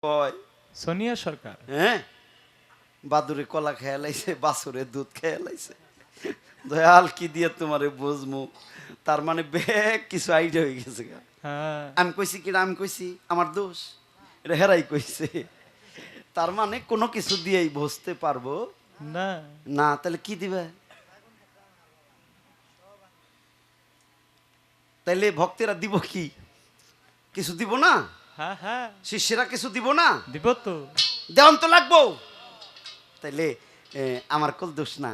কয় সোনিয়া সরকার হ্যাঁ বাদুরে কলা খেয়ে লাইছে বাছুরে দুধ খেয়ে লাইছে দয়াল কি দিয়ে তোমারে বুঝমু তার মানে বেগ কিছু আইডিয়া হয়ে গেছে গা। হ্যাঁ আমি কইছি কিনা আমি কইছি আমার দোষ এটা হেরাই কইছে তার মানে কোনো কিছু দিয়েই বুঝতে পারবো না না তাহলে কি দিবে তাইলে ভক্তেরা দিব কি কিছু দিব না হ্যাঁ হ্যাঁ শিষ্যেরা কিছু দিব না দিব তো দেওয়ান তো লাগবো তাইলে আমার কোল দোষ না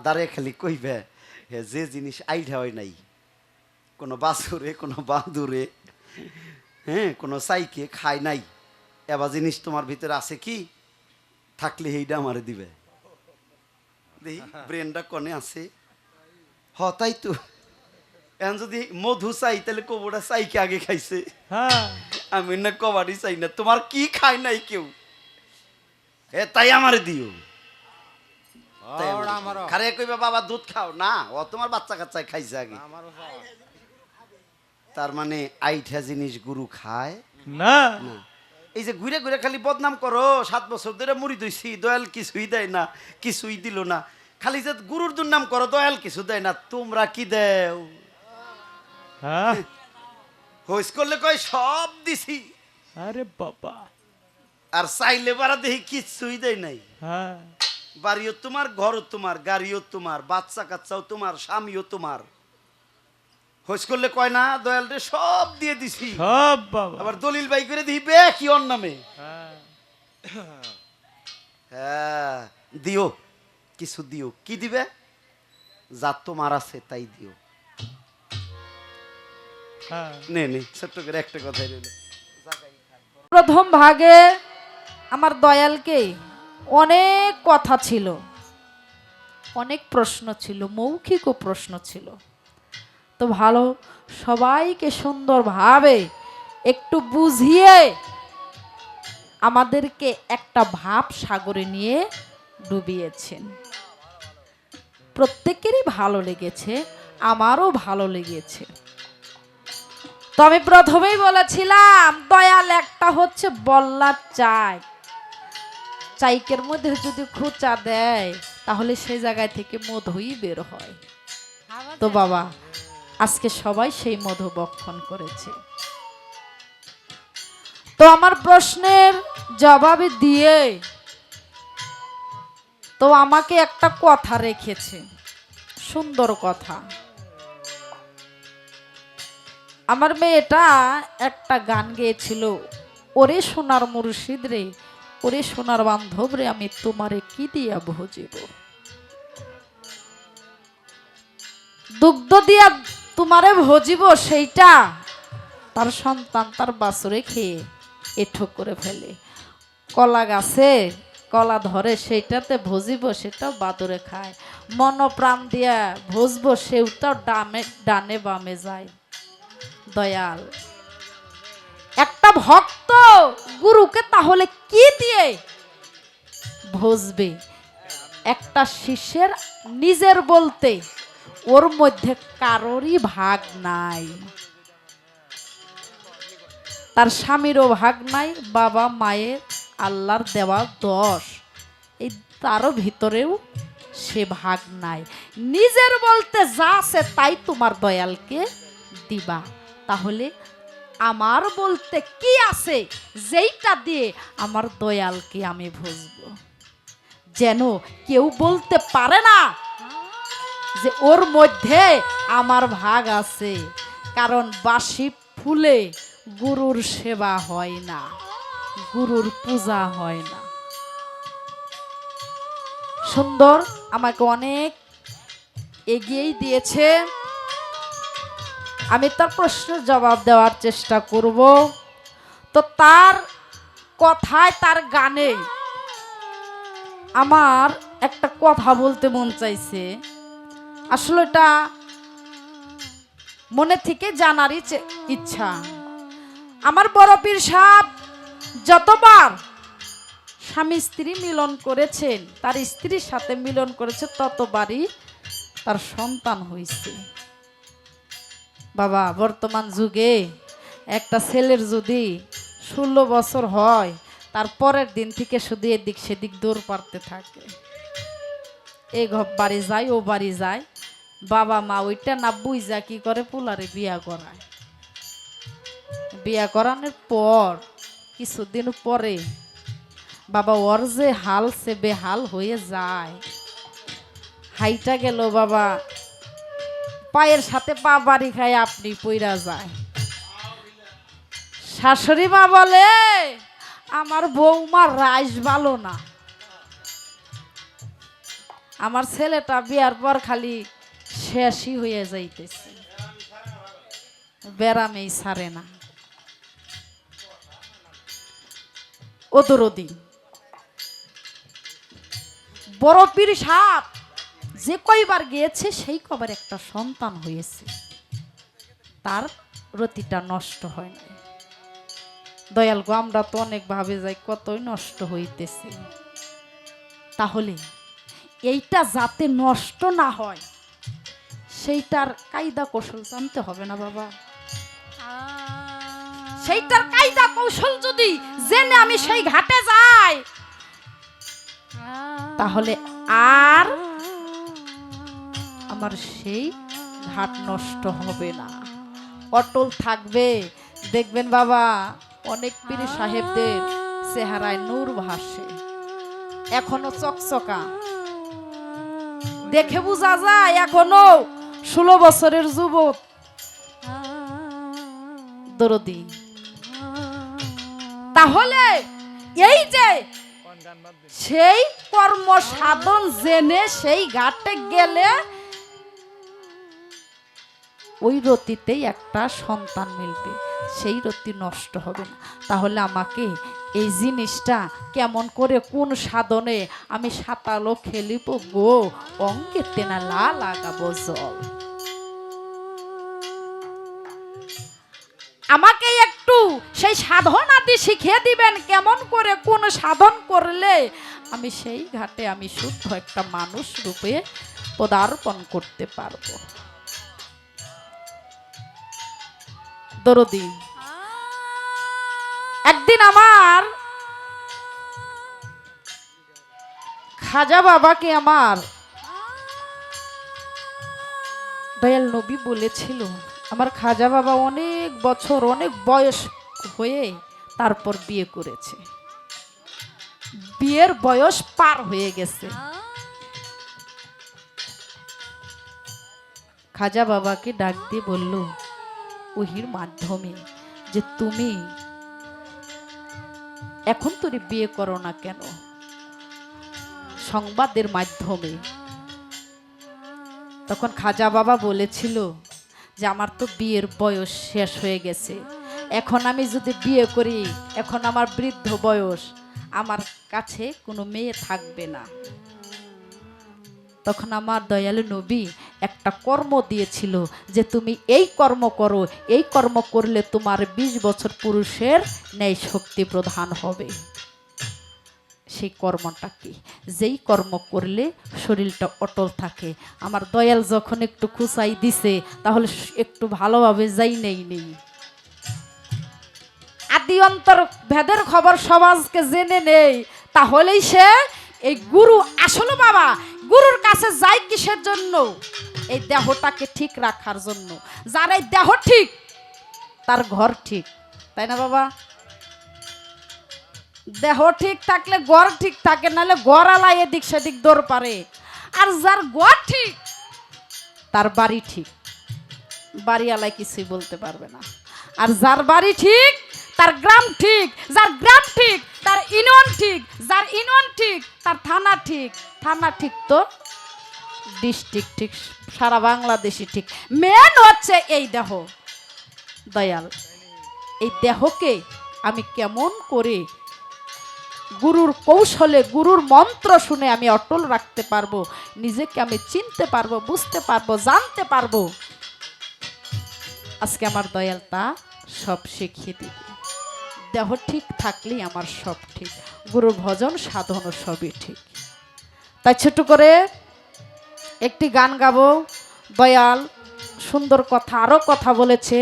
দাঁড়িয়ে খালি কইবে যে জিনিস আইডা হয় নাই কোনো বাছুরে কোনো বাঁদুরে হ্যাঁ কোনো সাইকে খায় নাই এবার জিনিস তোমার ভিতরে আছে কি থাকলে এইটা আমারে দিবে দেখি ব্রেনটা কনে আছে তাই তো এখন যদি মধু চাই তাহলে কবুটা চাইকে আগে খাইছে হ্যাঁ আমি না কবাডি চাই না তোমার কি খায় নাই কেউ তাই আমারে দিও খারে কইবা বাবা দুধ খাও না ও তোমার বাচ্চা কাচ্চা খাইছে আগে তার মানে আইঠা জিনিস গুরু খায় না না এই যে ঘুরে ঘুরে খালি বদনাম করো 7 বছর ধরে মুড়ি দইছি দয়াল কিছুই দেয় না কিছুই দিল না খালি যে গুরুর দুর্নাম করো দয়াল কিছু দেয় না তোমরা কি দেও হ্যাঁ হইস করলে কয় সব দিছি আরে বাবা আর চাইলে বারা দেখি কিছুই দেয় নাই হ্যাঁ বাড়িও তোমার ঘরও তোমার গাড়িও তোমার বাচ্চা কাচ্চাও তোমার স্বামীও তোমার হইস করলে কয় না দয়াল রে সব দিয়ে দিছি সব বাবা আবার দলিল বাই করে দিবে কি ওর নামে হ্যাঁ হ্যাঁ দিও কিছু দিও কি দিবে যা তোমার আছে তাই দিও হ্যাঁ নে নে ছোট্ট করে একটা কথাই রইল প্রথম ভাগে আমার দয়ালকে অনেক কথা ছিল, অনেক প্রশ্ন ছিল, মৌখিকও প্রশ্ন ছিল। তো ভালো সবাইকে সুন্দরভাবে একটু বুঝিয়ে আমাদেরকে একটা ভাব সাগরে নিয়ে ডুবিয়েছেন। প্রত্যেকেরই ভালো লেগেছে, আমারও ভালো লেগেছে। তো আমি প্রথমেই বলেছিলাম দয়াল একটা হচ্ছে বল্লার চাই, চাইকের মধ্যে যদি খুচা দেয় তাহলে সেই জায়গায় থেকে মধুই বের হয়। তো বাবা আজকে সবাই সেই মধু বক্ষণ করেছে। তো আমার প্রশ্নের জবাবে দিয়ে তো আমাকে একটা কথা রেখেছে, সুন্দর কথা। আমার মেয়েটা একটা গান গেয়েছিল, ওরে সোনার মুর্শিদ রে, ওরে সোনার বান্ধব রে, আমি তোমারে কি দিয়া ভজিব, দুগ্ধ দিয়া তোমারে ভজিব, সেইটা তার সন্তান তার বাছুরে খেয়ে এঠো করে ফেলে। কলা গাছে কলা ধরে সেইটাতে ভজিব, সেটাও বাদুরে খায়। মন প্রাণ দিয়া ভজবো, সেটাও ডানে বামে যায়। দয়াল একটা ভক্ত গুরুকে তাহলে কি দিয়ে ভজবে? একটা শিষ্যের নিজের বলতে ওর মধ্যে কারোরই ভাগ নাই, তার স্বামীরও ভাগ নাই, বাবা মায়ের আল্লাহর দেওয়া 10 এই তারও ভিতরেও সে ভাগ নাই। নিজের বলতে যা আছে তাই তোমার দয়ালকে দিবা। তাহলে আমার বলতে কি আছে যেইটা দিয়ে আমার দয়ালকে আমি ভজবো? যেন কেউ বলতে পারে না যে ওর মধ্যে আমার ভাগ আছে। কারণ বাসি ফুলে গুরুর সেবা হয় না, গুরুর পূজা হয় না। সুন্দর আমাকে অনেক এগিয়েই দিয়েছে, আমি তার প্রশ্নের জবাব দেওয়ার চেষ্টা করব। তো তার কথায় তার গানে আমার একটা কথা বলতে মন চাইছে। আসলে এটা মনে থেকে জানারই ইচ্ছা। আমার বড় পীর সাহেব যতবার স্বামী স্ত্রী মিলন করেছেন, তার স্ত্রীর সাথে মিলন করেছে, ততবারই তার সন্তান হয়েছে। বাবা বর্তমান যুগে একটা ছেলের যদি 16 বছর হয় তারপরের দিন থেকে শুধু এদিক সেদিক দৌড় পারতে থাকে। এই ঘর বাড়ি যায় ও বাড়ি যায়, বাবা মা ওইটা না বুঝা কি করে পোলারে বিয়া করায়। বিয়া করানোর পর কিছুদিন পরে বাবা ওর যে হাল সে বেহাল হয়ে যায়। হাইটা গেল বাবা, পায়ের সাথে পা বাড়ি খায় আপনি পইরা যায়। শাশুড়ি মা বলে আমার বৌমার রাইস ভালো না, আমার ছেলেটা বিয়ার পর খালি শেষই হয়ে যাইতেছে, বেড়ামেই ছাড়ে না। ও দরদি বড় পীর সাপ যে কয়বার গিয়েছে সেই কবার একটা সন্তান হয়েছে, তার রতিটা নষ্ট হয় না। দয়াল গো, আমরা তো অনেক ভাবে যাই কতই নষ্ট হইতেছে। তাহলে এইটা যাতে নষ্ট না হয় সেইটার কায়দা কৌশল জানতে হবে না বাবা? সেইটার কায়দা কৌশল যদি জেনে আমি সেই ঘাটে যাই, তাহলে আর আমার সেই ঘাট নষ্ট হবে না, অটল থাকবে। দেখবেন বাবা, অনেক পীর সাহেবদের চেহারায় নূর ভাসে, এখনো চকচকা, দেখে বোঝা যায় এখনো 16 বছরের যুবক দরদি। তাহলে এই যে সেই কর্ম সাধন জেনে সেই ঘাটে গেলে ওই রতিতেই একটা সন্তান মিলবে, সেই রতি নষ্ট হবে না। তাহলে আমাকে এই জিনিসটা কেমন করে কোন সাধনে আমি সাঁতালো খেলিব গো, অঙ্কে তেনা লাগাবো জল। আমাকে একটু সেই সাধনাদি শিখিয়ে দিবেন, কেমন করে কোন সাধন করলে আমি সেই ঘাটে আমি শুদ্ধ একটা মানুষ রূপে পদার্পণ করতে পারবো। দরদি একদিন আমার খাজা বাবাকে আমার দয়াল নবী বলেছিল, আমার খাজা বাবা অনেক বছর অনেক বয়স হয়ে তারপর বিয়ে করেছে, বিয়ের বয়স পার হয়ে গেছে। খাজা বাবাকে ডাক দিয়ে বলল ওহির মাধ্যমে যে তুমি এখন তোরে বিয়ে করো না কেন, সংবাদের মাধ্যমে। তখন খাজা বাবা বলেছিল যে আমার তো বিয়ের বয়স শেষ হয়ে গেছে, এখন আমি যদি বিয়ে করি, এখন আমার বৃদ্ধ বয়স, আমার কাছে কোনো মেয়ে থাকবে না। তখন আমার দয়ালু নবী একটা কর্ম দিয়েছিল যে তুমি এই কর্ম করো, এই কর্ম করলে তোমার 20 বছর পুরুষের ন্যায় শক্তি প্রদান হবে। সেই কর্মটা কি? যেই কর্ম করলে শরীরটা অটল থাকে। আমার দয়াল যখন একটু খুঁচাই দিছে, তাহলে একটু ভালোভাবে যাই নেই আদি অন্তর ভেদের খবর সমাজকে জেনে নেই, তাহলেই সে এই গুরু আসলে বাবা গুরুর কাছে যায় কিসের জন্য? এই দেহটাকে ঠিক রাখার জন্য। যার এই দেহ ঠিক তার ঘর ঠিক, তাই না বাবা? দেহ ঠিক থাকলে ঘর ঠিক থাকে, নাহলে ঘর আলাই এদিক সেদিক দৌড় পারে। আর যার ঘর ঠিক তার বাড়ি ঠিক, বাড়ি আলাই কিছুই বলতে পারবে না। আর যার বাড়ি ঠিক তার গ্রাম ঠিক, যার গ্রাম ঠিক তার ইউনিয়ন ঠিক, যার ইউনিয়ন ঠিক তার থানা ঠিক, থানা ঠিক তো ডিস্ট্রিক্ট ঠিক, সারা বাংলাদেশই ঠিক। মেন হচ্ছে এই দেহ। দয়াল, এই দেহকে আমি কেমন করে গুরুর কৌশলে গুরুর মন্ত্র শুনে আমি অটল রাখতে পারবো, নিজেকে আমি চিনতে পারবো, বুঝতে পারবো, জানতে পারবো, আজকে আমার দয়াল তা সব শিখিয়ে দিবে। দেহ ঠিক থাকলেই আমার সব ঠিক, গুরুর ভজন সাধন সবই ঠিক। তাই ছোট করে একটি গান গাবো। দয়াল সুন্দর কথা, আরো কথা বলেছে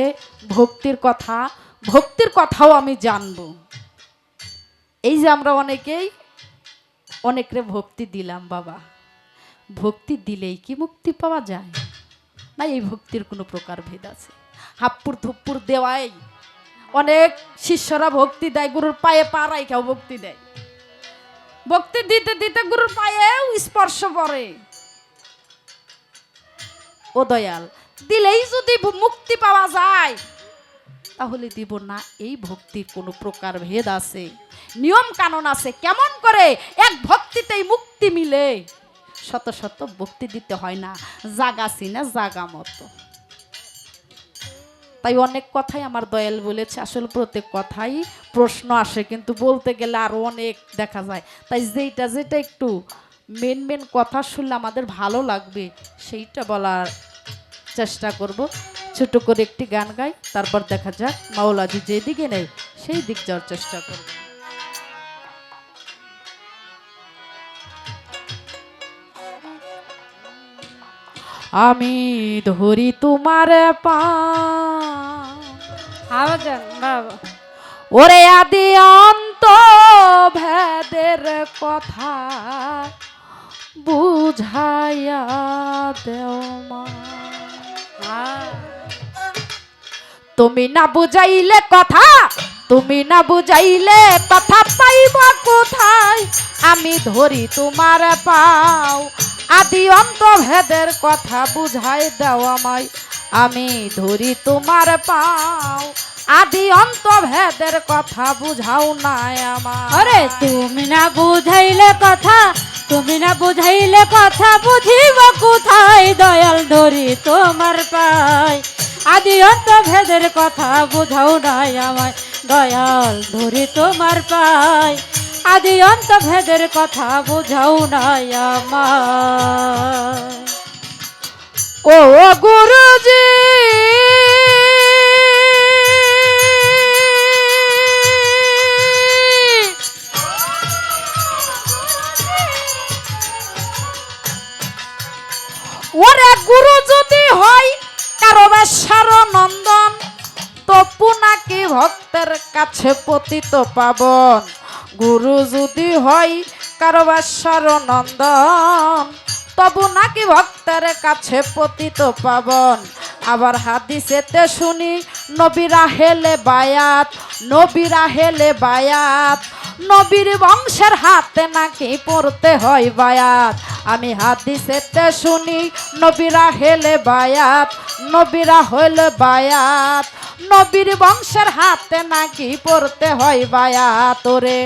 ভক্তির কথা, ভক্তির কথাও আমি জানবো। এই যে আমরা অনেকেই অনেকরে ভক্তি দিলাম বাবা, ভক্তি দিলেই কি মুক্তি পাওয়া যায়? না, এই ভক্তির কোনো প্রকার ভেদ আছে? হাপ্পুর থুপ্পুর দেওয়াই অনেক শিষ্যরা ভক্তি দেয়, গুরুর পায়ে পা রাইখাও ভক্তি দেয়, ভক্তি দিতে দিতে গুরুর পায়েও স্পর্শ পড়ে। ও দয়াল, দিলেই যদি মুক্তি পাওয়া যায় তাহলে দিব না? এই ভক্তির কোনো প্রকার ভেদ আছে, নিয়ম কানুন আছে? কেমন করে এক ভক্তিতেই মুক্তি মিলে? শত শত ভক্তি দিতে হয় না, জাগা চিনা জাগা মতো। তাই অনেক কথাই আমার দয়াল বলেছে, আসলে প্রত্যেক কথাই প্রশ্ন আসে, কিন্তু বলতে গেলে আরো অনেক দেখা যায়। তাই যেটা যেটা একটু মেন মেন কথা শুনলে আমাদের ভালো লাগবে সেইটা বলার চেষ্টা করব। ছোট করে একটি গান গাই, তারপর দেখা যাক মাওলাজি যেদিকে নেই সেই দিক যাওয়ার চেষ্টা করব। আমি ধরি তোমার পা, ওরে আদি অন্ত ভেদের কথা বুঝাইয়া দেও মা। তুমি না বুঝাইলে কথা, তুমি না বুঝাইলে কথা পাইব কোথায়? আমি ধরি তোমার পাও, আদি অন্ত ভেদের কথা বুঝাই দাও আমায়। আমি ধরি তোমার পাও, আদি অন্ত ভেদের কথা বুঝাও না আমার। আরে তুমি না বুঝাইলে কথা, তুমি না বুঝাইলে কথা বুঝিব কোথায়? দয়াল ধরি তোমার পাই, আদি অন্ত ভেদের কথা বুঝাও নাই আমায়। দয়াল ধরি তোমার পাই, আদি অন্ত ভেদের কথা বুঝাও নাই আমায়। ও গুরুজি, ওরে গুরু যদি হয় কারো বেশ্যার নন্দন, তপু নাকি ভক্তের কাছে পতিত পাবন। গুরু যদি হয় কারো বেশ্যার নন্দন, তবু নাকি ভক্তের কাছে পতিত পাবন। আবার হাদিসেতে শুনি নবীরা হেলে বায়াত, নবীরা হেলে বায়াত, নবীর বংশের হাতে নাকি পড়তে হয় বায়াত। আমি হাদিসেতে শুনি নবীরা হেলে বায়াত, নবীরা হইলে বায়াত, নবীর বংশের হাতে নাকি পড়তে হয় বায়াত। ওরে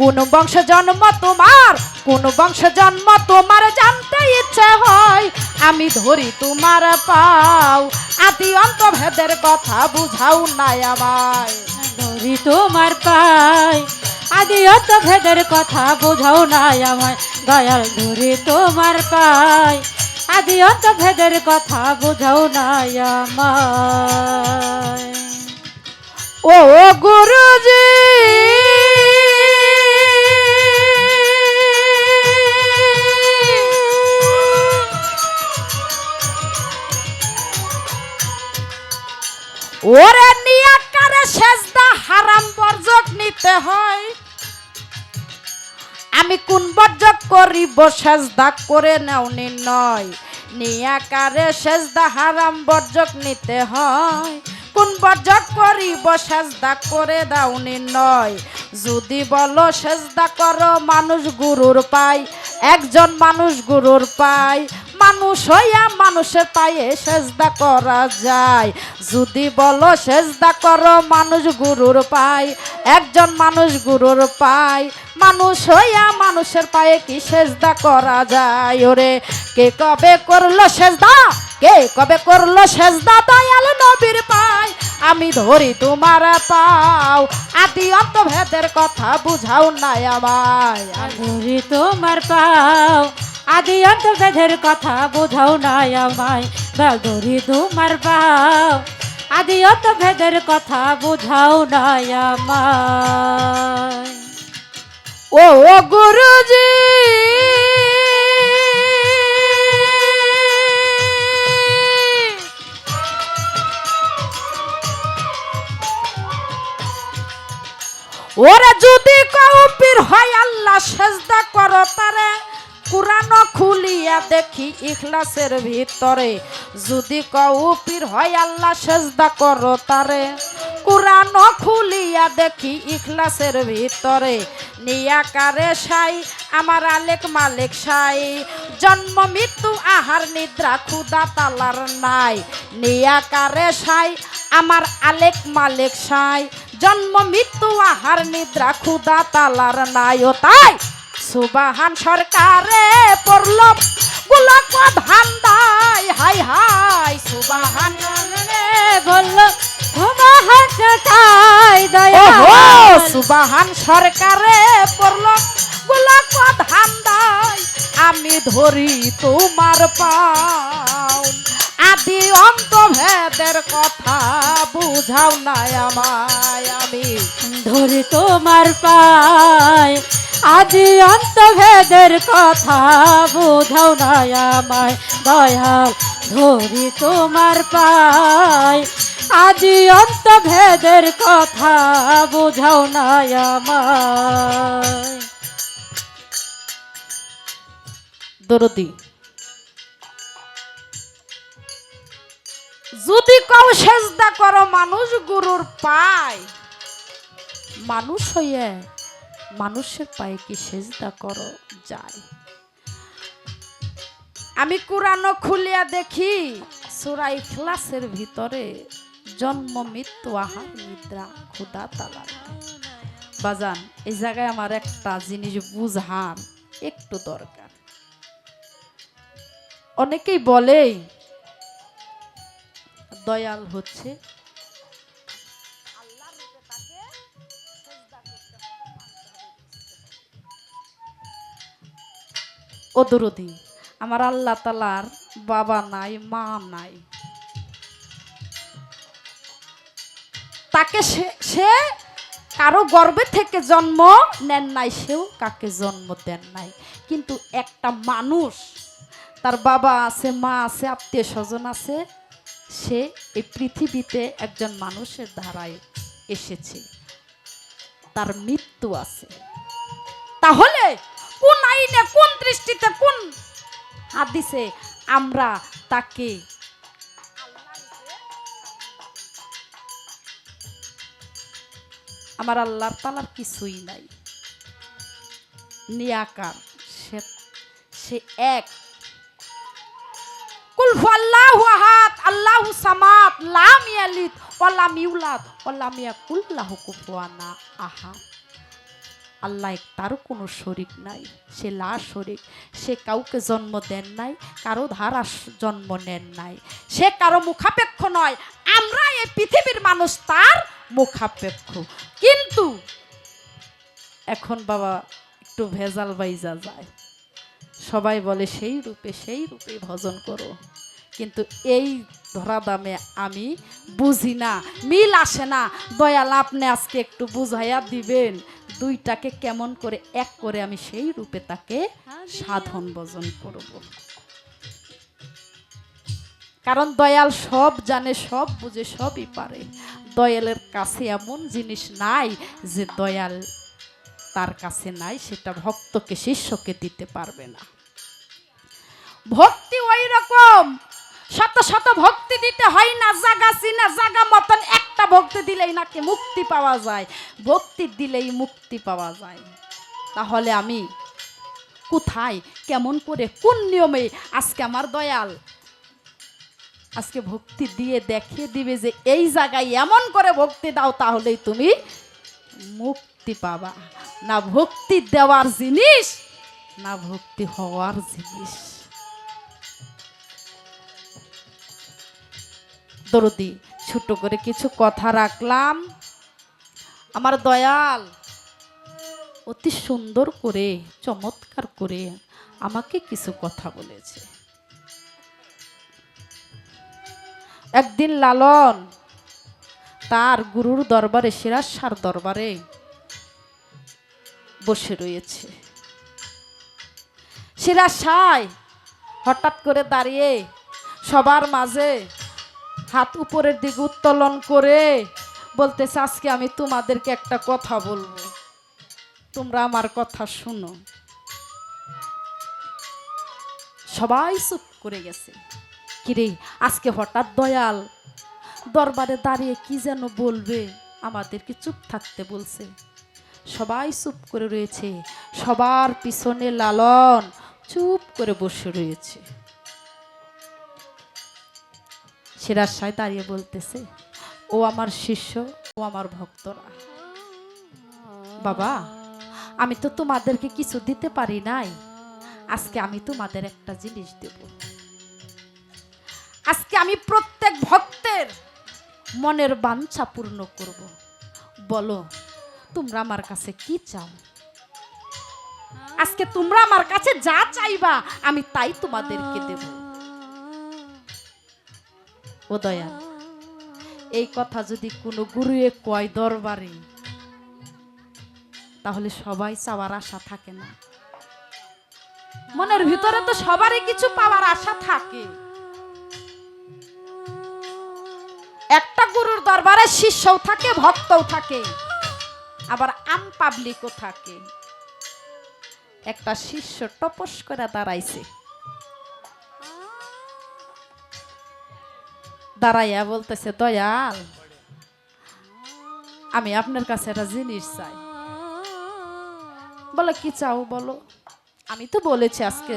কোন বংশে জন্ম তোমার, কোন বংশে জন্ম তোমার জানতে ইচ্ছে হয়। আমি ধরি তোমার পাও, আদি অন্ত ভেদের কথা বুঝাও নাই আমায়। ধরি তোমার পাই, আদি অন্ত ভেদের কথা বুঝাও নাই আমায়। দয়াল ধরি তোমার পাই, আদি অন্ত ভেদের কথা বুঝাও নাই আমায়। ও গুরুজি, ওরে নিয়াকারে সেজদা হারাম বর্জক নিতে হয়। আমি কোন বর্জক করিব সেজদা করে নাও নির্ণয়। নিয়াকারে সেজদা হারাম বর্জক নিতে হয়, কোন বর্জক করিব সেজদা করে দাও নির্ণয়। যদি বলো সেজদা করো মানুষ গুরুর পাই, একজন মানুষ গুরুর পাই, মানুষ হইয়া মানুষের পায়ে সেজদা করা যায়। যদি বলো সেজদা করো মানুষ গুরুর পাই, একজন মানুষ গুরুর পাই, মানুষ হইয়া মানুষের পায়ে কি সেজদা করা যায়? ওরে কে কবে করলো সেজদা, কে কবে করলো সেজদা দয়াল নবীর পাই। আমি ধরি তোমার পাও, আদি অন্ত ভেদের কথা বুঝাও নাই আমায়। ধরি তোমার পাও, আদি অন্ত ভেদের কথা বুঝাও নাই আমায়। ধরি তোমার পাও, আদি অন্ত ভেদের কথা বুঝাও নাই আমায়। ও গুরুজি, ওরে যদি কেউ পীর হয় আল্লাহ সেজদা করো তারে, কুরআন খুলিয়া দেখি ইখলাসের ভিতরে। যদি কেউ পীর হয় আল্লাহ সেজদা করো তারে, কুরআন খুলিয়া দেখি ইখলাসের ভিতরে। নিয়াকারে সাই আমার আলেক মালিক সাই, জন্ম মৃত্যু আহার নিদ্রা ক্ষুধা তালার নাই। নিয়াকারে সাই আমার আলেক মালিক সাই, জন্ম মৃত্যু আহার নিদ্রা ক্ষুধা তালার নাই। ও তাই সুবাহান সরকারে পড়ল গোলাপ ধান্দাই, হাই হাই সুবাহান বলল তোমার চাই ওহো দয়াল। সুবাহান সরকারে পড়ল গোলাপ ধান্দাই, আমি ধরি তোমার পাও। আদি অন্ত ভেদের কথা বুঝাও না আমায়, আমি ধরি তোমার পায়, আদি অন্ত ভেদের কথা বোঝাও না আমায় দয়াল। ধরি তোমার পায়, আদি অন্ত ভেদের কথা বোঝাও না আমায়। দরদি যদি কেউ সেজদা করো মানুষ গুরুর পায়, মানুষ হইয়া মানুষের পায়ে কি সেজদা করো যায়? আমি কুরআন খুলিয়া দেখি সূরা ইখলাসের ভিতরে, জন্ম মৃত্যু আহার নিদ্রা ক্ষুধা তালার। বাজান এই জায়গায় আমার একটা জিনিস বুঝার একটু দরকার। অনেকেই বলে দয়াল হচ্ছে ও দরদি, আমার আল্লাহ তাআলার বাবা নাই মা নাই, তাকে সে কারো গর্ভে থেকে জন্ম নেন নাই, সেও কাকে জন্ম দেন নাই। কিন্তু একটা মানুষ তার বাবা আছে মা আছে আত্মীয় স্বজন আছে, সে এই পৃথিবীতে একজন মানুষের ধারায় এসেছে, তার মৃত্যু আছে। তাহলে কোন আইনে কোন দৃষ্টিতে কোন হাদিসে আমরা তাকে আমার আল্লাহ তাআলার কিছুই নাই, নিয়াকার, সে এক। কুল হুয়াল্লাহু আহাদ আল্লাহু সামাদ লাম ইয়ালিদ ওয়া লাম ইউলাদ ওয়া লাম ইয়াকুল লাহু কুফুয়ান আহাদ। আল্লাহ তারও কোনো শরীক নাই, সে লা শরীক। সে কাউকে জন্ম দেন নাই, কারো ধারা জন্ম নেন নাই, সে কারো মুখাপেক্ষ নয়। আমরা এই পৃথিবীর মানুষ তার মুখাপেক্ষ। কিন্তু এখন বাবা একটু ভেজাল বাইজা যায়, সবাই বলে সেই রূপে ভজন করো, কিন্তু এই ধরা দামে আমি বুঝি না, মিল আসে না। দয়াল আপনি আজকে একটু বুঝাইয়া দিবেন দুইটাকে কেমন করে এক করে আমি সেই রূপে তাকে সাধন ভজন করব। কারণ দয়াল সব জানে, সব বুঝে, সবই পারে। দয়ালের কাছে এমন জিনিস নাই যে দয়াল তার কাছে নাই, সেটা ভক্তকে শিষ্যকে দিতে পারবে না। ভক্তি ওই রকম শত শত ভক্তি দিতে হয় না, জাগা চিনা জাগা মতন একটা ভক্তি দিলেই নাকি মুক্তি পাওয়া যায়, ভক্তি দিলেই মুক্তি পাওয়া যায়। তাহলে আমি কোথায় কেমন করে কোন নিয়মে আজকে আমার দয়াল আজকে ভক্তি দিয়ে দেখিয়ে দিবে যে এই জায়গায় এমন করে ভক্তি দাও তাহলেই তুমি মুক্তি পাবা। না ভক্তি দেওয়ার জিনিস, না ভক্তি হওয়ার জিনিস। দরদি ছোট করে কিছু কথা রাখলাম। আমার দয়াল অতি সুন্দর করে চমৎকার করে আমাকে কিছু কথা বলেছে। একদিন লালন তার গুরুর দরবারে, সিরাজ দরবারে বসে রয়েছে। সিরাজ হঠাৎ করে দাঁড়িয়ে সবার মাঝে হাত উপরের দিকে উত্তোলন করে বলতেছে, আজকে আমি তোমাদেরকে একটা কথা বলবো। তোমরা আমার কথা শুনো। সবাই চুপ করে গেছে। কিরে আজকে হঠাৎ দয়াল দরবারে দাঁড়িয়ে কি যেন বলবে, আমাদেরকে চুপ থাকতে বলছে। সবাই চুপ করে রয়েছে, সবার পিছনে লালন চুপ করে বসে রয়েছে। সিরাজ সাহেব দাঁড়িয়ে বলতেছে, ও আমার শিষ্য, ও আমার ভক্তরা, বাবা আমি তো তোমাদেরকে কিছু দিতে পারি নাই, আজকে আমি তোমাদের একটা জিনিস দেব। আজকে আমি প্রত্যেক ভক্তের মনের বাঞ্ছা পূর্ণ করব। বলো তোমরা আমার কাছে কি চাও? আজকে তোমরা আমার কাছে যা চাইবা আমি তাই তোমাদেরকে দেব। ও দয়া, এই কথা যদি কোনো গুরুয়ে কয় দরবারে, তাহলে সবাই চাওয়ার আশা থাকে না? মনের ভিতরে তো সবারই কিছু পাওয়ার আশা থাকে। একটা গুরুর দরবারে শিষ্যও থাকে, ভক্তও থাকে, আবার আম পাবলিকও থাকে। একটা শিষ্য টপস করে দাঁড়াইছে, দাঁড়াইয়া বলতেছে, দয়াল আমি আপনার কাছে একটা জিনিস চাই। বলে কি চাও বলো? আমি তো বলেছি আজকে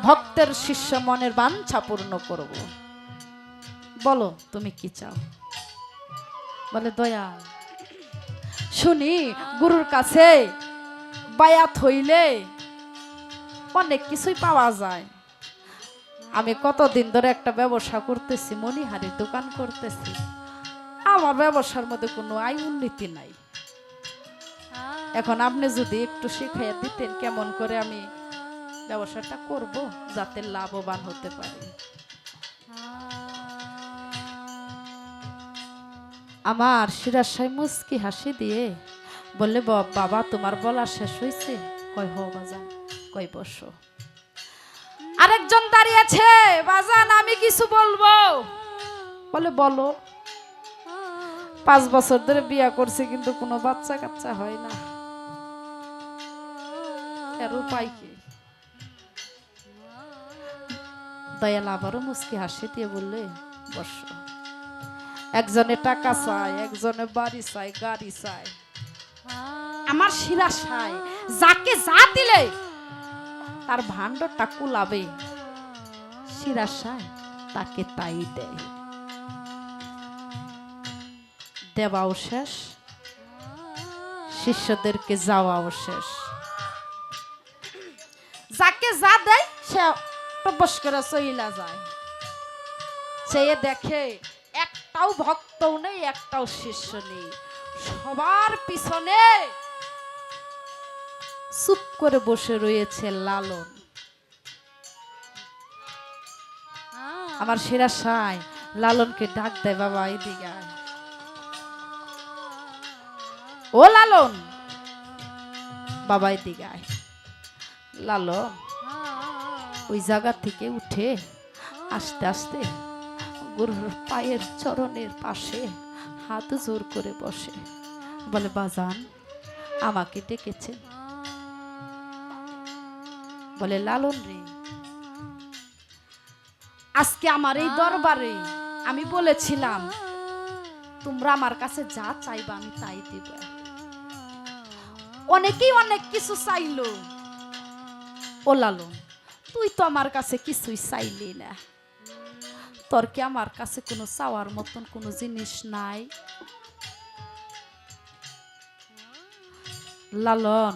ভক্তের শিষ্য মনের বাঞ্ছা পূর্ণ করব, বলো তুমি কি চাও? বলে দয়াল শুনি গুরুর কাছে বায়াত হইলে অনেক কিছুই পাওয়া যায়। আমি কতদিন ধরে একটা ব্যবসা করতেছি, মণিহারির দোকান করতেছি, আমার ব্যবসার মধ্যে কোনো আয় উন্নতি নাই। এখন আপনি যদি একটু শিখাইয়া দিতেন কেমন করে আমি ব্যবসাটা করব যাতে লাভবান হতে পারি। আমার সিরাজ সাহেব মুস্কি হাসি দিয়ে বললে, বাবা তোমার বলা শেষ হয়েছে? কয় হো বাজান। কয় বসো। আরেকজন দাঁড়িয়েছে, বাজান আমি কিছু বলবো। বলে বলো। 5 বছর ধরে বিয়া করছে কিন্তু কোনো বাচ্চা কাচ্চা হয় না, এর উপায় কি? দয়াল আবারও মুস্কি হাসি দিয়ে বললে, বসো। একজনে টাকা চায়, একজনে বাড়ি চায়, গাড়ি চায়। আমার সিরাজ সাহেব যাকে যা দিলে তার ভান্ডটা কুলাবে, সিরাজ সাহেব তাকে তাই দেয়। দেওয়াও শেষ, শিষ্যদেরকে যাওয়াও শেষ। যাকে যা দেয় সে টপস করে চইলা যায়। চেয়ে দেখে একটাও ভক্তও নেই, একটাও শিষ্য নেই। সবার পিছনে চুপ করে বসে রয়েছে লালন। আমার সিরাজ সাহেব লালনকে ডাক দেয়, বাবা এদিকে আয়। ও লালন, বাবা এদিকে আয়। লালন ওই জায়গা থেকে উঠে আস্তে আস্তে গুরুর পায়ের চরণের পাশে হাত জোর করে বসে বলে, বাজান আমাকে ডেকেছেন? বলে, লালন রে, আজকে আমার এই দরবারে আমি বলেছিলাম তোমরা আমার কাছে যা চাইবা আমি তাই দিব। অনেকেই অনেক কিছু চাইলো। ও লালন, তুই তো আমার কাছে কিছুই চাইলি না, তোর কি আমার কাছে কোনো চাওয়ার মতন কোনো জিনিস নাই? লালন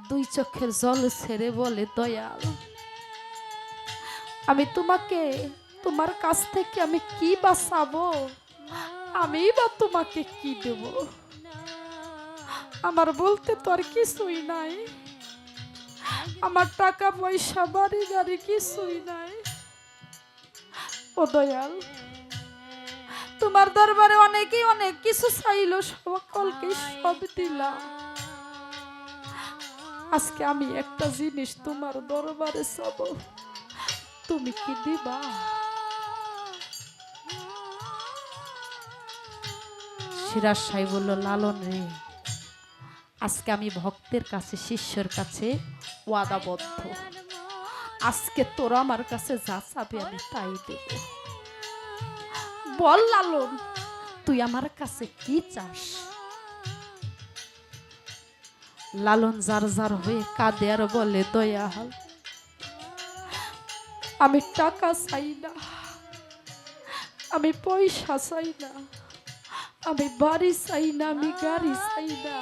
2 চোখের জল ছেড়ে বলে, দয়াল আমি তোমাকে তোমার কাছ থেকে আমি কি বাঁচাবো? আমি বা তোমাকে কি দেব? আমার বলতে তো আর কিছুই নাই, আমার টাকা পয়সা বাড়ি গাড়ি কিছুই নাই। ও দয়াল, তোমার দরবারে অনেকেই অনেক কিছু চাইলো, সকলকে সব দিলা। আজকে আমি একটা জিনিস তোমার দরবারে চাবো, তুমি কি দিবা? সিরাজ সাহেব বলল, লালন রে, আজকে আমি ভক্তের কাছে শিষ্যের কাছে ওয়াদাবদ্ধ, আজকে তোরা আমার কাছে যা চাবে আমি তাই দেব। বল লালন, তুই আমার কাছে কি চাস? লালন যার যার হয়ে কাঁদে আর বলে, দয়াল আমি টাকা চাই না, আমি পয়সা চাই না, আমি বাড়ি চাই না, আমি গাড়ি চাই না,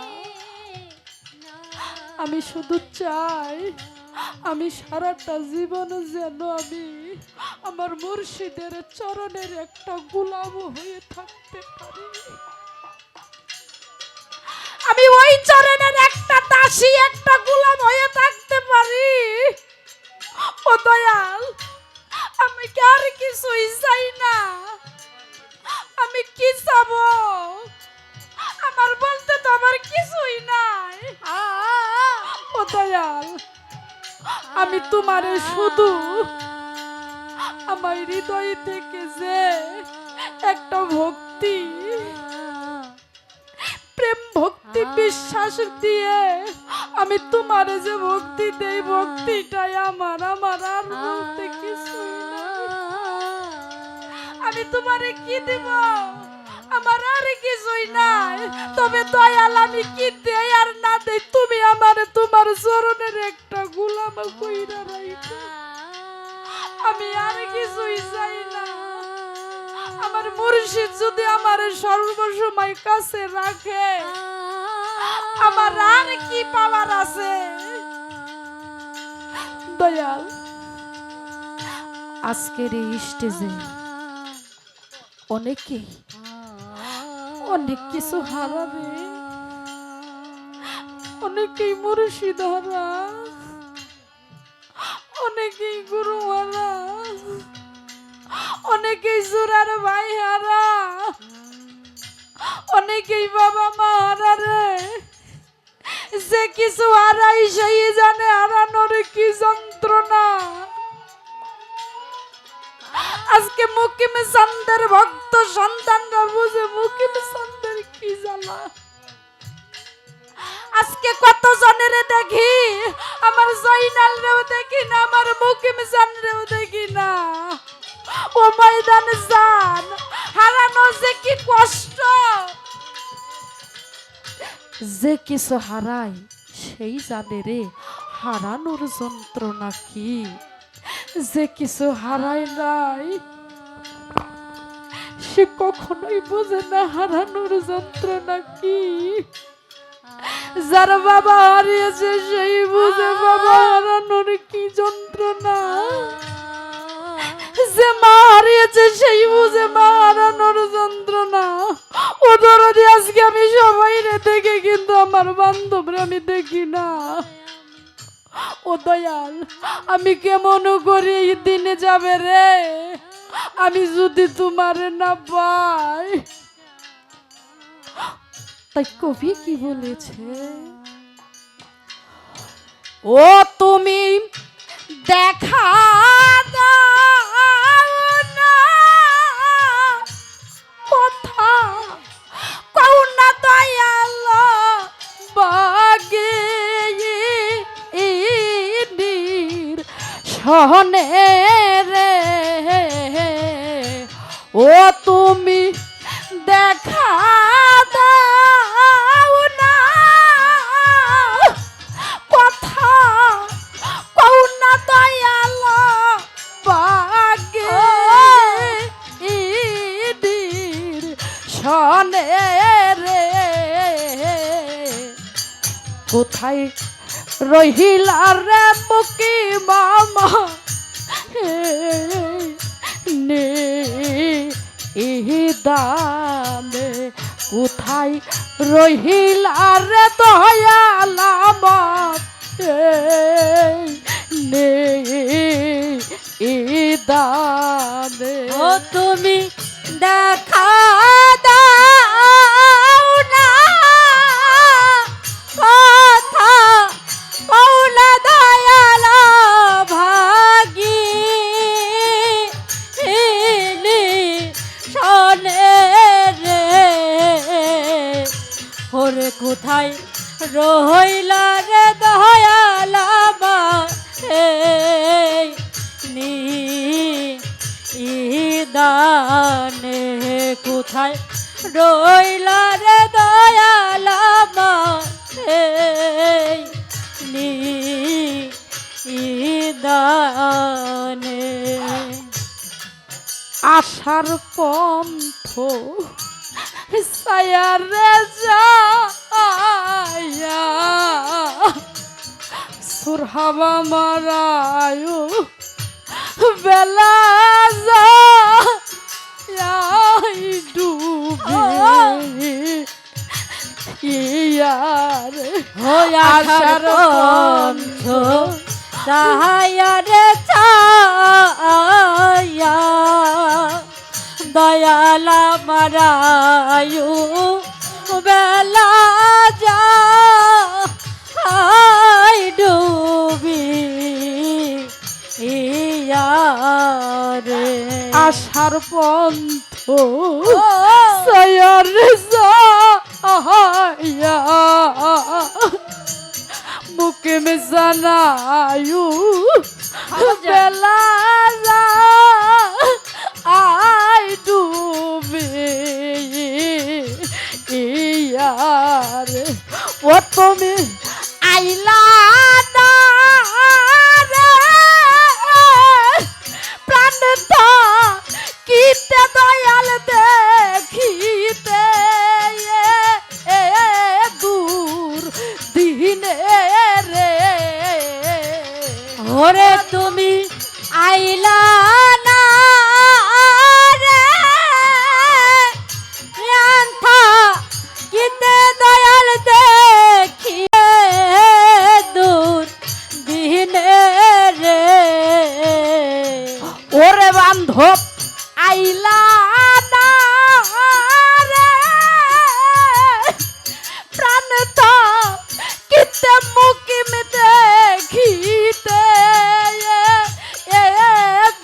আমি শুধু চাই আমি সারাটা জীবন যেন আমি আমার মুর্শিদের চরণের একটা গোলাম হয়ে থাকতে পারি, আমি ওই চরণের একটা দাসী একটা গোলাম হয়ে থাকতে পারি। ও দয়াল, আমি কি আর কিছুই চাই না, আমি কি চাবো? আমার বলতে তো আমার কিছুই নাই। ও দয়াল, আমি তোমারে শুধু আমার হৃদয় থেকে যে একটা ভক্তি, প্রেম ভক্তি বিশ্বাস দিয়ে আমি তোমারে যে ভক্তি দেই, ভক্তিটাই আমার আমার আর বলতে কিছুই নাই। আমি তোমারে কি দেব? আমার আর কিছুই নাই। তবে দয়াল, আমি কি দেই আর না দেই, তুমি আমারে তোমার চরণের একটা গোলাম কইরা রাখো। আমি আর কিছুই চাই না। আমার মুর্শিদ যদি আমার সর্বসময় কাছে রাখে, আমার আর কি পাওয়ার আছে? দয়াল, আজকের এই স্টেজে অনেকেই অনেক কিছু হারাবে, অনেকেই মুর্শিদ হারা, অনেকেই গুরু হারা, অনেকেই জোরার ভাই হারা, অনেকেই বাবা মা হারা রে। যে কিছু হারাই সেই জানে হারানোর কি যন্ত্রণা। আজকে মুকিম চান্দের ভক্ত সন্তানরা বুঝে মুকিম চান্দের কি জ্বালা। আজকে কত জনের দেখি, আমার জয়নাল রেও দেখি না, আমার মুকিম চান্দেও দেখি না। ও ময়দান জান, হারানো যে কি কষ্ট। যে কিছু হারায় সেই জানে রে হারানোর যন্ত্রণা কি। যে কিছু হারায় নাই সে কখনোই বোঝে না হারানোর যন্ত্রণা কি। যার বাবা হারিয়েছে সেই বুঝে বাবা হারানোর কি যন্ত্রণা। যে মা হারিয়েছে সেই বুঝে মা হারানোর যন্ত্রণা। ও দরদি, আজকে আমি সবাই দেখে কিন্তু আমার বান্ধবরা আমি দেখি না। ও দয়াল, আমি কেমন করে এই দিনে যাবে রে আমি যদি তোমার না পাই। তাই কবি কি বলেছে, ও তুমি দেখা দাও না, কথা কও না দয়াল বাগে সহনে রে। ও তুমি দেখা দাও না, কথা কও না দয়াল বাগে সনে রে। কোথায় রহিলা রে মুকি মামা নে দামে। কোথায় রহিলা রে দয়াল আমার নে দামে। ও তুমি দেখা দাও না, কথা কওনা দয়াল ভাগি শোনে রে। ওরে কোথায় রইল রে দয়াল এই নিদানে। আশার পন্থ সায়ারে যায়া সুরহাবা মারায়ু বেলা যায় ডুবে ইয়ারে আশার পন্থ তাহারে ছায়া দয়াল মারায়ু বেলা যায় ডুবি ইয়ারে। আশার পন্থ সায়ারে যায়া মুকে মে জানায়ু বেলা আই ডুবে ইয়ারে ও তুমি আইলা না রে প্রাণ কিতে দয়াল দেখিতে দূর দিনে রে ওরে তুমি আইলা না রে রান্থা কিতে দয়াল দেখিয়ে দূর দিনে রে। ওরে বান্ধব আইলা না রে প্রাণ কিতে মুকিম দেখিতে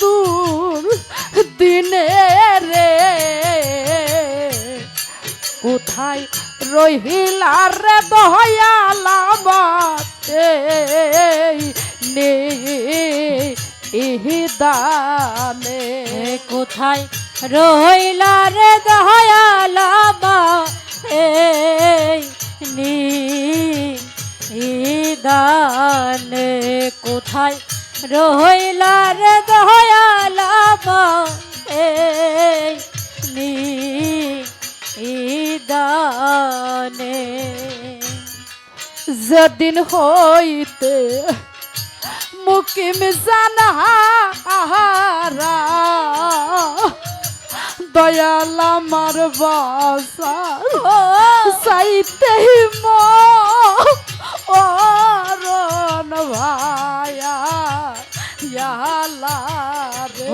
দূর দিনে রে কোথায় রহিলা রে দয়ালা বাতে দানে কোথায় রইলা রে দয়াল এই নিদানে। কোথায় রইলা রে দয়াল এই নিদানে। যেদিন হইতে মুকিম জানাহারা দয়াল আমার বাসা চাইতে মরণ ভায়া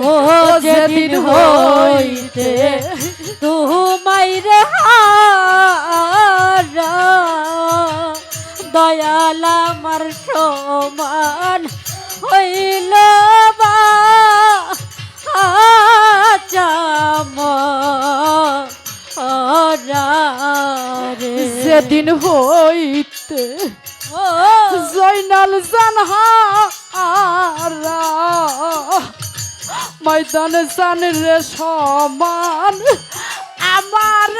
ও যেদিন হইতে তুমাই রে হারা দয়াল আমার সমান হইল বা যেদিন হইতে জয়নাল জানহারা ময়দান জান রে সমান আমার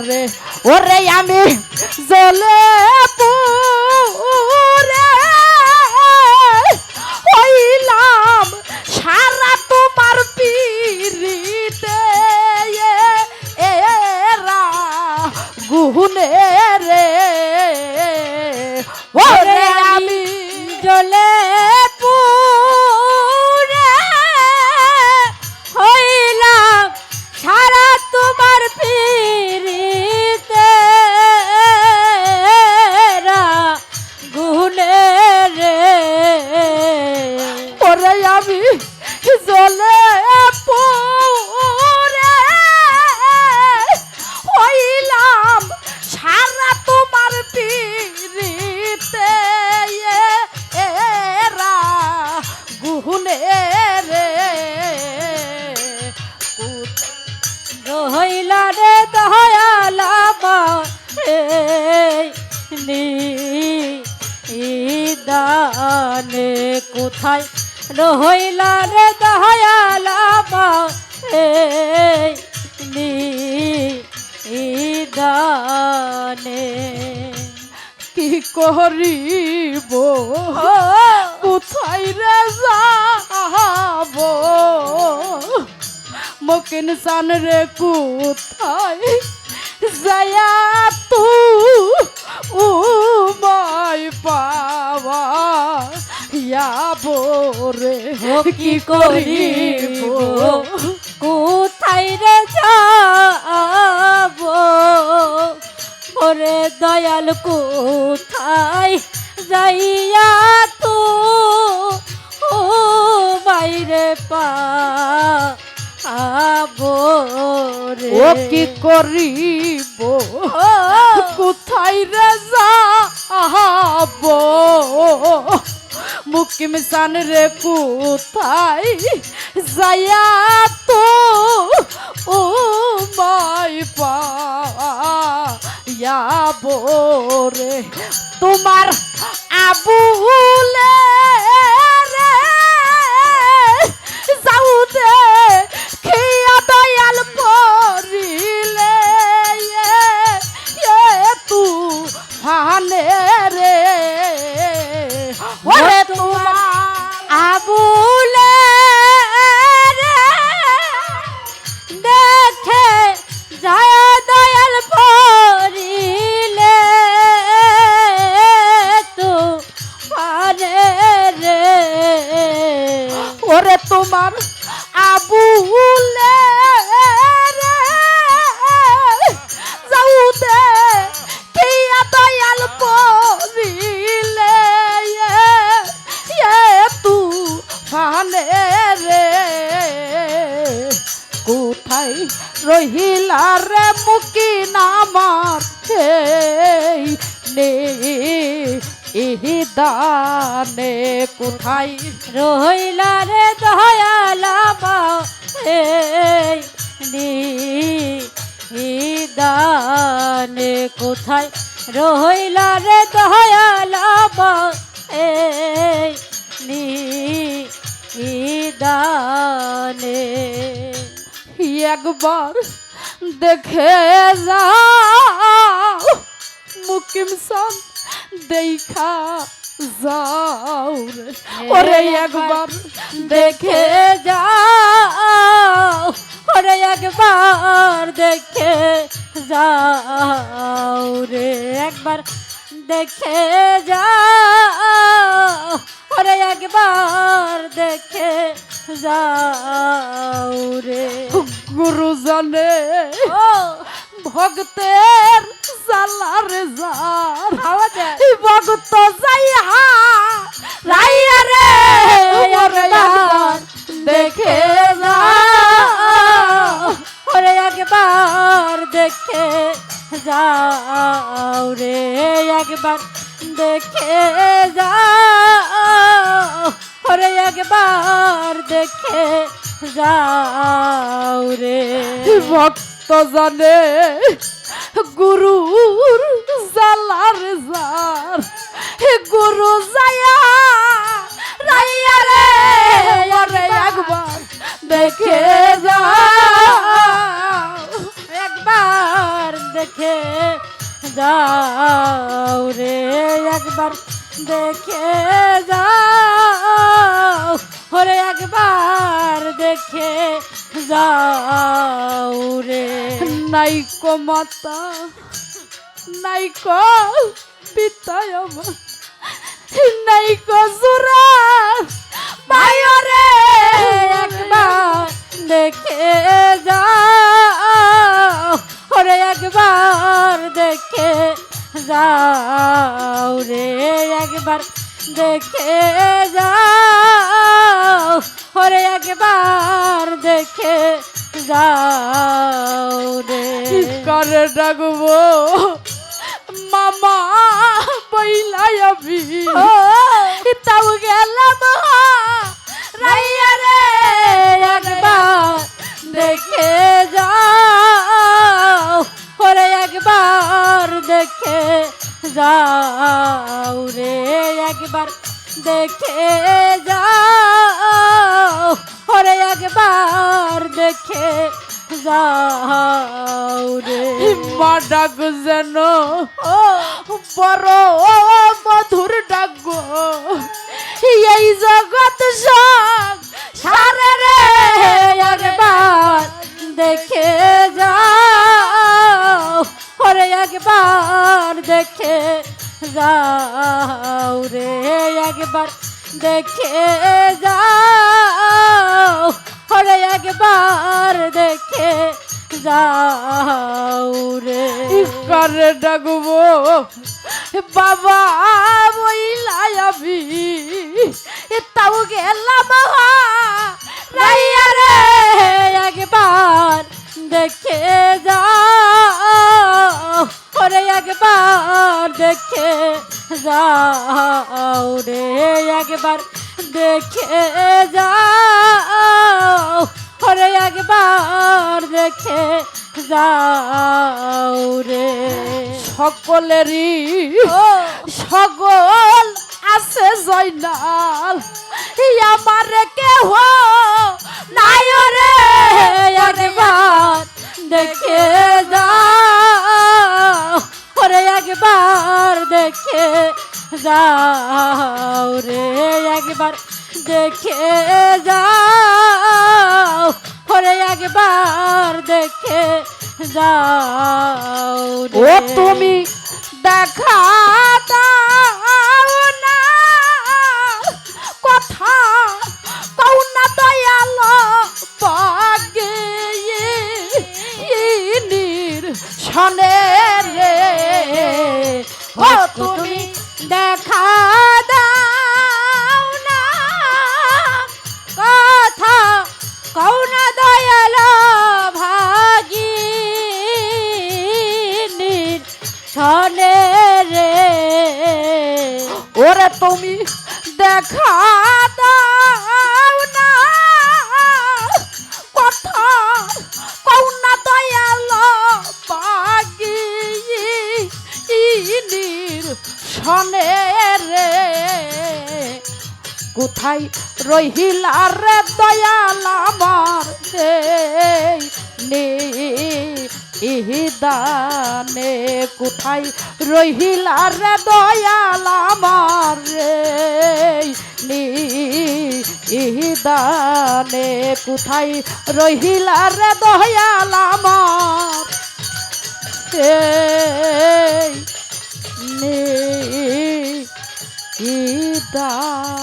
রে ওরে আমি জলে পুরে হইলাম সারা তোমার পিরিতে এরা গুনে রে ওরে আমি জলে পুরে হইলাম সারা তোমার পিরিতে গুনে রে ওরে আমি জলে পুরে হইলাম সারা তোমার পিরিতে এরা গুনে রে রহিলা রে দয়াল নিদানে। কোথায় রহইল রে দয়াল এই নিদানে কি করিব কোথায় রে যাব মকিন সান রে কোথায় যায়া তু উমাই পাওয়া যাবো রে কি করিব কোথায় রে যাব ওরে দয়াল কোথায় যাইয়া তো ও বাইরে পা রে ও কি করিব কোথায় রে যাব মুকিম সান রে কোথায় যায়া তো ও মাই পাবো রে তোমার আবুলে রে যাও দে খিয়া দয়াল পরিলে তু হানে রে ওরে তোমার আবুলে রে দেখে যায় দয়াল পরিলে তো পারে রে ওরে তোমার আবুলে রে যাও দে কিয়া দয়াল পরিলে তু ফানে রে কোথায় রহিলা রে মুকি নামার দানে কোথায় রহিল রে দয়াল এই নিদানে কোথায় রহিল রে দয়াল এই নিদানে একবার দেখে যাও মুকিম সান দেখা যাও রে ওরে একবার দেখে যাও ওরে একবার দেখে যাও রে একবার দেখে যাও ওরে একবার দেখে যাও রে গুরু জানে ও ভক্তের জালার জার ভক্ত যাইয়া রাইয়া রে ওরে একবার দেখে যাও ওরে একবার দেখে যাও রে একবার দেখে যাও ওরে একবার দেখে যাও রে ভক্ত জানে গুরুর জালার জার গুরু যায়া রাইয়া রে ওরে একবার দেখে যাও একবার দেখে যাও রে একবার দেখে যাও ওরে একবার দেখে যাও রে নাইকো মাতা নাইকো পিতা আমার নাইকো জোরা ভাই রে একবার দেখে যাও ওরে একবার দেখে যাও রে একবার দেখে যাও ওরে একবার দেখে যাও রে করে ডাকবো মামা বইলাই আমি তাও গেলাম রাইয়া রে একবার দেখে যাও ওরে একবার দেখে যাও রে একবার দেখে যাও ওরে একবার দেখে যাও রে মা ডাক যেন ও বড় মধুর ডাক গো, এই জগৎ সব সারে রে একবার দেখে যাও ওরে একবার দেখে যাও রে একবার দেখে যাও ওরে একবার দেখে যাও রে কারে ডাকবো বাবা বইলাই আমি তাও গেলাম রাইয়া রে একবার দেখে যাও ওরে একবার দেখে যাও রে একবার দেখে যাও ওরে একবার দেখে যাও রে সকলেরই ও সকল আছে জয়নাল আমার কেহ নাই রে একবার দেখে যাও ওরে একবার দেখে যাও রে একবার দেখে যাও ওরে একবার দেখে যাও ও রে তুমি দেখা দাও না কথা কও না দয়াল পাগে শনে রে ও তুমি দেখা দাও না কথা কও না দয়াল ভাগিনীর ছনে রে ওরে তুমি দেখা দাও না কথা কও না দয়াল পাগি ইনির শনে রে কোথায় রহিলা রে দয়াল আমার ইহিদানে কোথায় রহিলা রে দয়াল আমার ইহিদানে কোথায় রহিলা রে দয়াল আমার ইদানে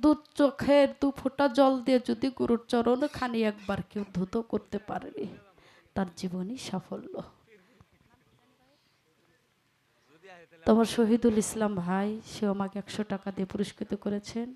দু চোখের দু ফোঁটা জল দিয়ে যদি গুরুর চরণ খানি একবার কেউ ধুতো করতে পারেনি তার জীবনই সাফল্য। তোমার শহীদুল ইসলাম ভাই সে আমাকে 100 টাকা দিয়ে পুরস্কৃত করেছেন।